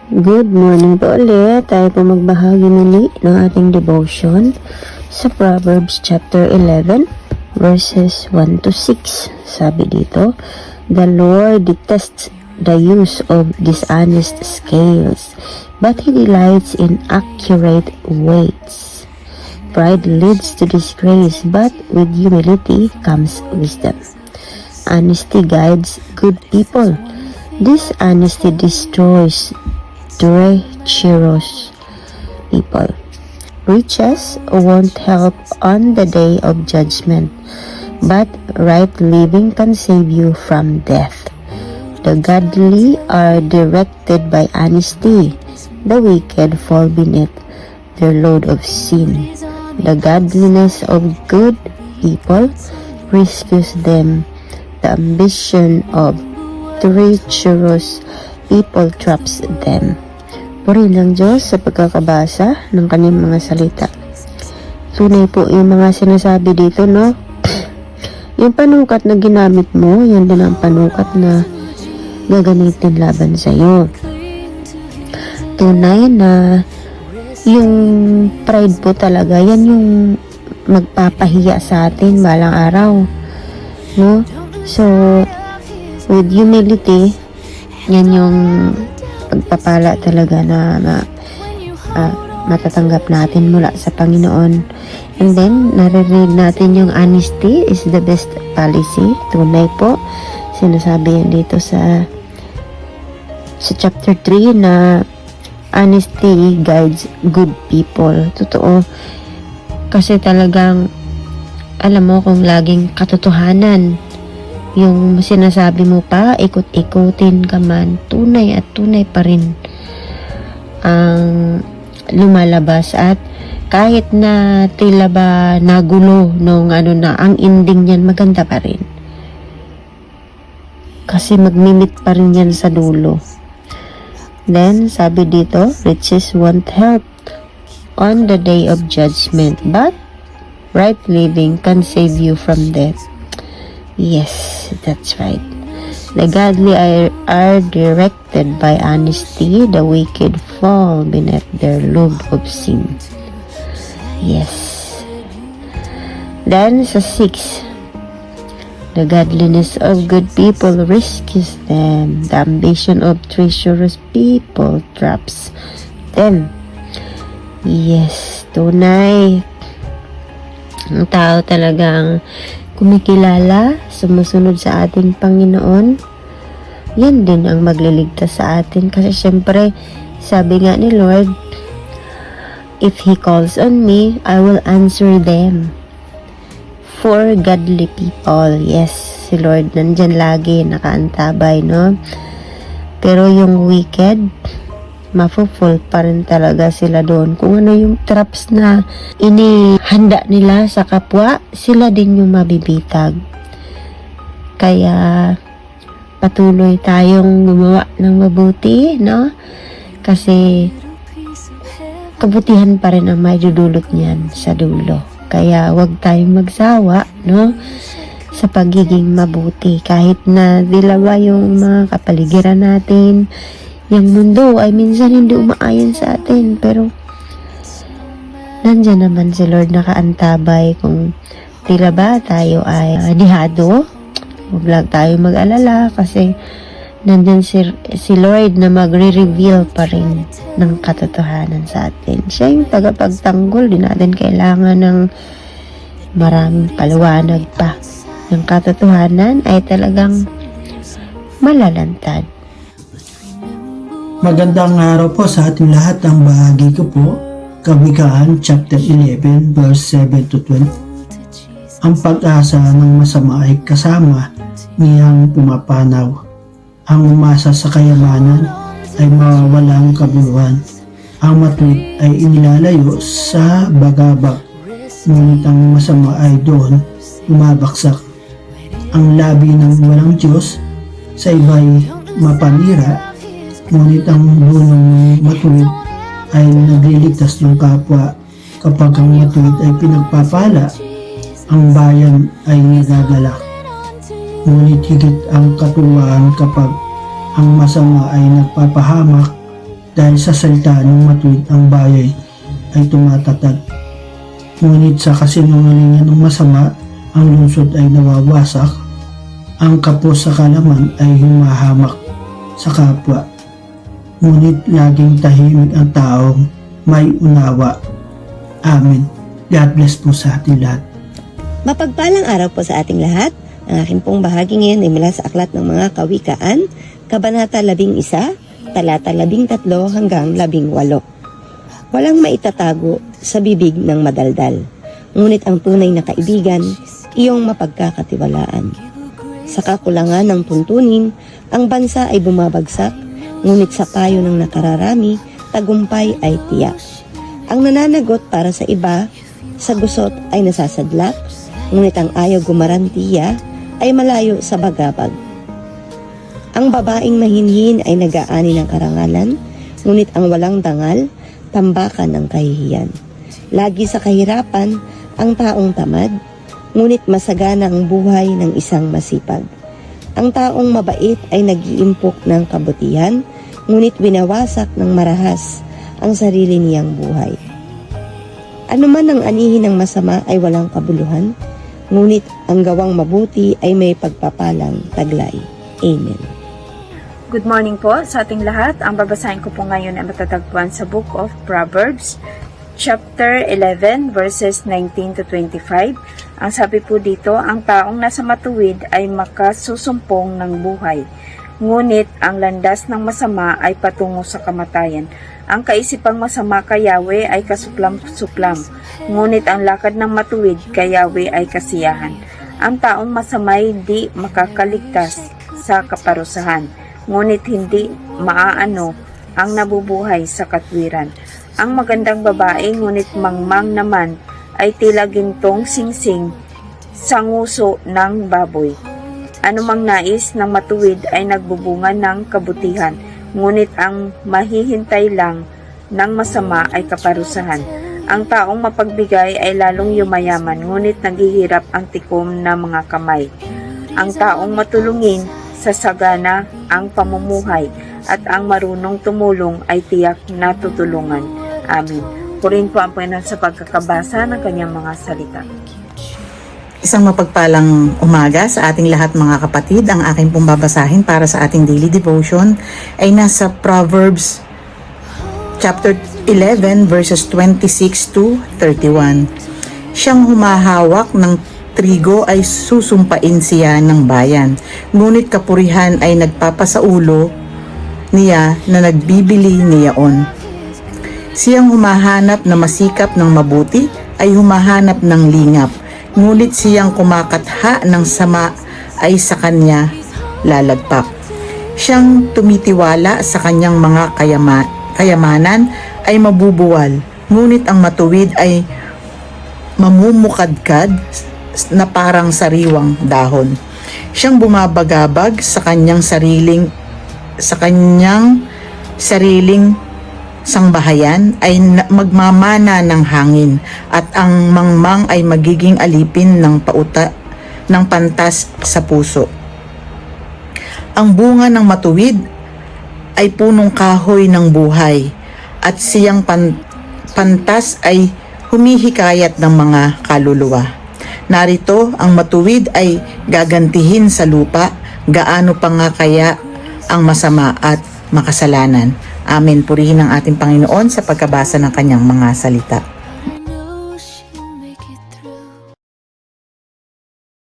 Good morning po ulit. Tayo po magbahagi muli ng ating devotion sa Proverbs chapter 11 verses 1 to 6. Sabi dito, "The Lord detests the use of dishonest scales, but He delights in accurate weights. Pride leads to disgrace, but with humility comes wisdom. Honesty guides good people. Dishonesty destroys treacherous people. Riches won't help on the day of judgment, but right living can save you from death. The godly are directed by honesty. The wicked fall beneath their load of sin. The godliness of good people rescues them. The ambition of treacherous people traps them." Purihin ng Diyos sa pagkakabasa ng kanyang mga salita. Tunay po yung mga sinasabi dito, no? Yung panukat na ginamit mo, yan din ang panukat na gagamitin laban sa iyo. Tunay na yung pride po talaga, yan yung magpapahiya sa atin balang araw, no? So, with humility, yan yung pagpapala talaga na matatanggap natin mula sa Panginoon. And then, naririnig natin yung honesty is the best policy. Tunay po. Sinasabi yan dito sa chapter 3 na honesty guides good people. Totoo. Kasi talagang, alam mo kung laging katotohanan yung sinasabi mo pa, ikot-ikutin ka man, tunay at tunay pa rin ang lumalabas. At kahit na tila ba nagulo nung ang ending niyan, maganda pa rin. Kasi magmimit pa rin yan sa dulo. Then, sabi dito, riches won't help on the day of judgment, but right living can save you from death. Yes, that's right. The godly are directed by honesty. The wicked fall beneath their load of sin. Yes. Then sa 6, the godliness of good people rescues them. The ambition of treacherous people traps them. Yes, tunay. Ang tao talagang kumikilala, sumusunod sa ating Panginoon, yan din ang magliligtas sa atin. Kasi syempre, sabi nga ni Lord, if He calls on me, I will answer them. For godly people, yes, si Lord nandyan lagi, nakaantabay, no? Pero yung wicked, mafuful pa rin talaga sila doon. Kung ano yung traps na inihanda nila sa kapwa, sila din yung mabibitag. Kaya patuloy tayong gumawa ng mabuti, no? Kasi kabutihan pa rin ang maidudulot niyan sa dulo. Kaya wag tayong magsawa, no? Sa pagiging mabuti. Kahit na dilawa yung mga kapaligiran natin, yung mundo ay minsan hindi umaayon sa atin, pero nandyan naman si Lord nakaantabay. Kung tila ba tayo ay dihado, huwag lang tayo mag-alala kasi nandyan si Lord na magre-reveal pa rin ng katotohanan sa atin. Siya yung tagapagtanggol, di natin kailangan ng maraming paliwanag pa. Yung katotohanan ay talagang malalantad. Magandang araw po sa ating lahat. Ang bahagi ko po, Kawikaan chapter 11 verse 7 to 12. Ang pag-asa ng masama ay kasama niyang pumapanaw. Ang umasa sa kayamanan ay mawawalang kabuluhan. Ang matuwid ay inilalayo sa bagabag, ngunit ang masama ay doon umabaksak. Ang labi ng walang Diyos sa iba'y mapanira, ngunit ang bunong matuwid ay nagliligtas ng kapwa. Kapag ang matuwid ay pinagpapala, ang bayan ay nagagalak. Ngunit higit ang katuwaan kapag ang masama ay nagpapahamak, Dahil sa salita ng matuwid ang bayan ay tumatatag. Ngunit sa kasinungalingan ng masama, ang lungsod ay nawawasak. Ang kapos sa kalaman ay humahamak sa kapwa. Ngunit laging tahimik ang taong may unawa. Amen. God bless po sa ating lahat. Mapagpalang araw po sa ating lahat. Ang aking pong bahagi ngayon ay mula sa Aklat ng Mga Kawikaan, Kabanata 11, talata 13 hanggang 18. Walang maitatago sa bibig ng madaldal, ngunit ang tunay na kaibigan, iyong mapagkakatiwalaan. Sa kakulangan ng tuntunin, ang bansa ay bumabagsak, ngunit sa payo ng nakararami, tagumpay ay tiyak. Ang nananagot para sa iba, sa gusot ay nasasadlak, ngunit ang ayaw gumarantiya ay malayo sa bagabag. Ang babaeng mahinhin ay nag-aani ng karangalan, ngunit ang walang dangal, tambakan ng kahihiyan. Lagi sa kahirapan ang taong tamad, ngunit masagana ang buhay ng isang masipag. Ang taong mabait ay nag-iimpok ng kabutihan, ngunit winawasak ng marahas ang sarili niyang buhay. Ano man ang anihin ng masama ay walang kabuluhan, ngunit ang gawang mabuti ay may pagpapalang taglay. Amen. Good morning po sa ating lahat. Ang babasahin ko po ngayon ay matatagpuan sa Book of Proverbs, chapter 11, verses 19 to 25. Ang sabi po dito, ang taong nasa matuwid ay makasusumpong ng buhay, ngunit ang landas ng masama ay patungo sa kamatayan. Ang kaisipang masama kay Yahweh ay kasuplam-suplam, ngunit ang lakad ng matuwid kay Yahweh ay kasiyahan. Ang taong masamay di makakaligtas sa kaparusahan, ngunit hindi maaano ang nabubuhay sa katwiran. Ang magandang babae, ngunit mangmang naman, ay tila gintong singsing sa nguso ng baboy. Anumang nais ng matuwid ay nagbubunga ng kabutihan, ngunit ang mahihintay lang ng masama ay kaparusahan. Ang taong mapagbigay ay lalong yumayaman, ngunit naghihirap ang tikom ng mga kamay. Ang taong matulungin, sasagana ang pamumuhay, at ang marunong tumulong ay tiyak na tutulungan. Amen. Purihin po ang Panginoon sa pagkakabasa ng kanyang mga salita. Isang mapagpalang umaga sa ating lahat mga kapatid. Ang aking pong babasahin para sa ating daily devotion ay nasa Proverbs chapter 11 verses 26 to 31. Siyang humahawak ng trigo ay susumpain siya ng bayan, ngunit kapurihan ay nagpapasaulo niya na nagbibili niyaon. Siyang humahanap na masikap ng mabuti ay humahanap ng lingap, ngunit siyang kumakatha ng sama ay sa kanya lalagpak. Siyang tumitiwala sa kanyang mga kayamanan ay mabubuwal, ngunit ang matuwid ay mamumukadkad na parang sariwang dahon. Siyang bumabagabag sa kanyang sariling sangbahayan ay magmamana ng hangin, at ang mangmang ay magiging alipin ng pauta ng pantas sa puso. Ang bunga ng matuwid ay punong kahoy ng buhay, at siyang pantas ay humihikayat ng mga kaluluwa. Narito ang matuwid ay gagantihin sa lupa, gaano pa nga kaya ang masama at makasalanan. Amen. Purihin ang ating Panginoon sa pagkabasa ng kanyang mga salita.